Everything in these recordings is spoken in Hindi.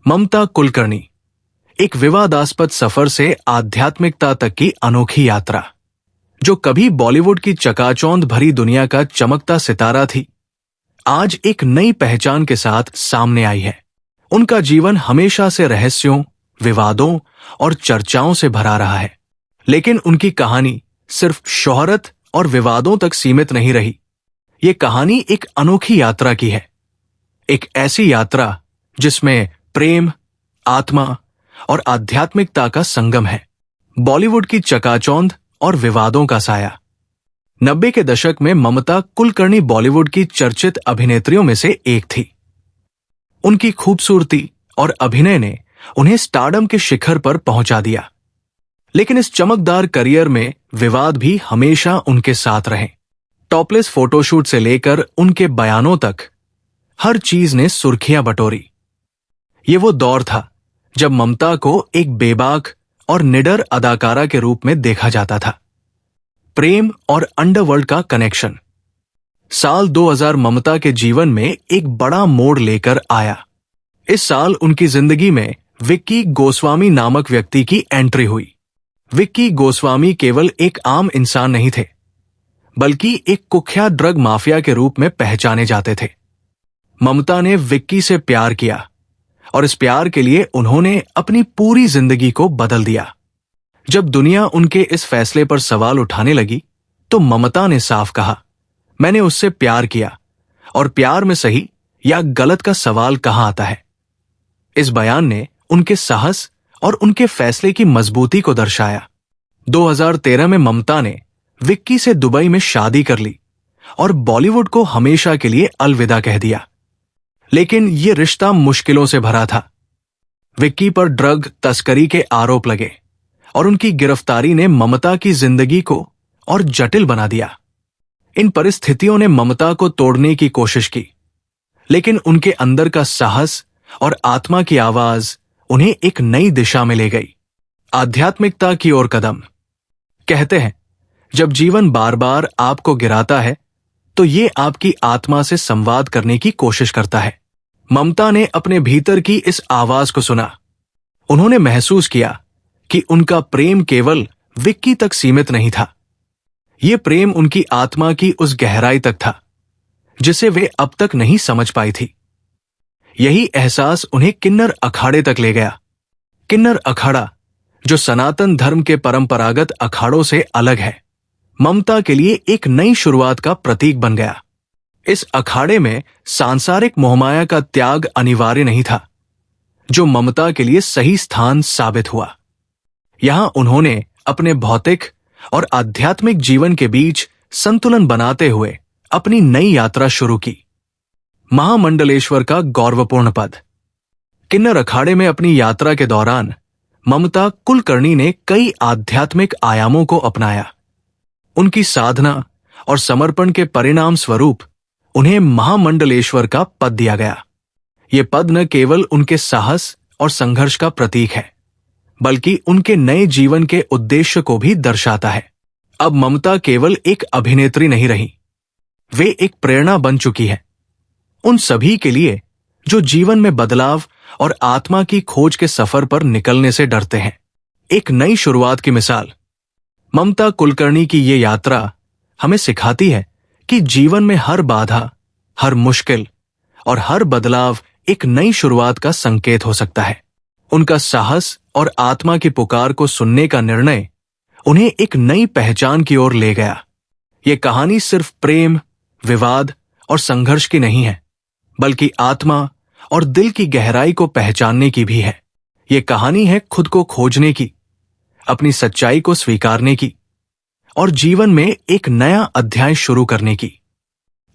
ममता कुलकर्णी, एक विवादास्पद सफर से आध्यात्मिकता तक की अनोखी यात्रा। जो कभी बॉलीवुड की चकाचौंध भरी दुनिया का चमकता सितारा थी, आज एक नई पहचान के साथ सामने आई है। उनका जीवन हमेशा से रहस्यों, विवादों और चर्चाओं से भरा रहा है, लेकिन उनकी कहानी सिर्फ शोहरत और विवादों तक सीमित नहीं रही। ये कहानी एक अनोखी यात्रा की है, एक ऐसी यात्रा जिसमें प्रेम, आत्मा और आध्यात्मिकता का संगम है। बॉलीवुड की चकाचौंध और विवादों का साया। 90 के दशक में ममता कुलकर्णी बॉलीवुड की चर्चित अभिनेत्रियों में से एक थी। उनकी खूबसूरती और अभिनय ने उन्हें स्टारडम के शिखर पर पहुंचा दिया, लेकिन इस चमकदार करियर में विवाद भी हमेशा उनके साथ रहे। टॉपलेस फोटोशूट से लेकर उनके बयानों तक हर चीज ने सुर्खियां बटोरी। ये वो दौर था जब ममता को एक बेबाक और निडर अदाकारा के रूप में देखा जाता था। प्रेम और अंडरवर्ल्ड का कनेक्शन। साल 2000 ममता के जीवन में एक बड़ा मोड़ लेकर आया। इस साल उनकी जिंदगी में विक्की गोस्वामी नामक व्यक्ति की एंट्री हुई। विक्की गोस्वामी केवल एक आम इंसान नहीं थे, बल्कि एक कुख्यात ड्रग माफिया के रूप में पहचाने जाते थे। ममता ने विक्की से प्यार किया और इस प्यार के लिए उन्होंने अपनी पूरी जिंदगी को बदल दिया। जब दुनिया उनके इस फैसले पर सवाल उठाने लगी, तो ममता ने साफ कहा, मैंने उससे प्यार किया और प्यार में सही या गलत का सवाल कहां आता है। इस बयान ने उनके साहस और उनके फैसले की मजबूती को दर्शाया। 2013 में ममता ने विक्की से दुबई में शादी कर ली और बॉलीवुड को हमेशा के लिए अलविदा कह दिया। लेकिन यह रिश्ता मुश्किलों से भरा था। विक्की पर ड्रग तस्करी के आरोप लगे और उनकी गिरफ्तारी ने ममता की जिंदगी को और जटिल बना दिया। इन परिस्थितियों ने ममता को तोड़ने की कोशिश की, लेकिन उनके अंदर का साहस और आत्मा की आवाज उन्हें एक नई दिशा में ले गई। आध्यात्मिकता की ओर कदम। कहते हैं, जब जीवन बार बार आपको गिराता है, तो ये आपकी आत्मा से संवाद करने की कोशिश करता है। ममता ने अपने भीतर की इस आवाज को सुना। उन्होंने महसूस किया कि उनका प्रेम केवल विक्की तक सीमित नहीं था। ये प्रेम उनकी आत्मा की उस गहराई तक था जिसे वे अब तक नहीं समझ पाई थी। यही एहसास उन्हें किन्नर अखाड़े तक ले गया। किन्नर अखाड़ा, जो सनातन धर्म के परंपरागत अखाड़ों से अलग है, ममता के लिए एक नई शुरुआत का प्रतीक बन गया। इस अखाड़े में सांसारिक मोहमाया का त्याग अनिवार्य नहीं था, जो ममता के लिए सही स्थान साबित हुआ। यहां उन्होंने अपने भौतिक और आध्यात्मिक जीवन के बीच संतुलन बनाते हुए अपनी नई यात्रा शुरू की। महामंडलेश्वर का गौरवपूर्ण पद। किन्नर अखाड़े में अपनी यात्रा के दौरान ममता कुलकर्णी ने कई आध्यात्मिक आयामों को अपनाया। उनकी साधना और समर्पण के परिणाम स्वरूप उन्हें महामंडलेश्वर का पद दिया गया। यह पद न केवल उनके साहस और संघर्ष का प्रतीक है, बल्कि उनके नए जीवन के उद्देश्य को भी दर्शाता है। अब ममता केवल एक अभिनेत्री नहीं रही, वे एक प्रेरणा बन चुकी है उन सभी के लिए जो जीवन में बदलाव और आत्मा की खोज के सफर पर निकलने से डरते हैं। एक नई शुरुआत की मिसाल। ममता कुलकर्णी की ये यात्रा हमें सिखाती है कि जीवन में हर बाधा, हर मुश्किल और हर बदलाव एक नई शुरुआत का संकेत हो सकता है। उनका साहस और आत्मा की पुकार को सुनने का निर्णय उन्हें एक नई पहचान की ओर ले गया। ये कहानी सिर्फ प्रेम, विवाद और संघर्ष की नहीं है, बल्कि आत्मा और दिल की गहराई को पहचानने की भी है। ये कहानी है खुद को खोजने की, अपनी सच्चाई को स्वीकारने की और जीवन में एक नया अध्याय शुरू करने की।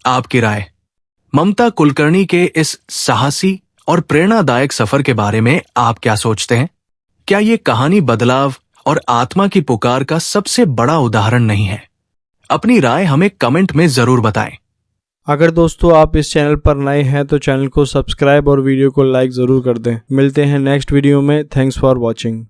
आपकी राय ममता कुलकर्णी के इस साहसी और प्रेरणादायक सफर के बारे में आप क्या सोचते हैं? क्या ये कहानी बदलाव और आत्मा की पुकार का सबसे बड़ा उदाहरण नहीं है? अपनी राय हमें कमेंट में जरूर बताएं। अगर दोस्तों आप इस चैनल पर नए हैं तो चैनल को सब्सक्राइब और वीडियो को लाइक जरूर कर दें। मिलते हैं नेक्स्ट वीडियो में। Thanks for watching.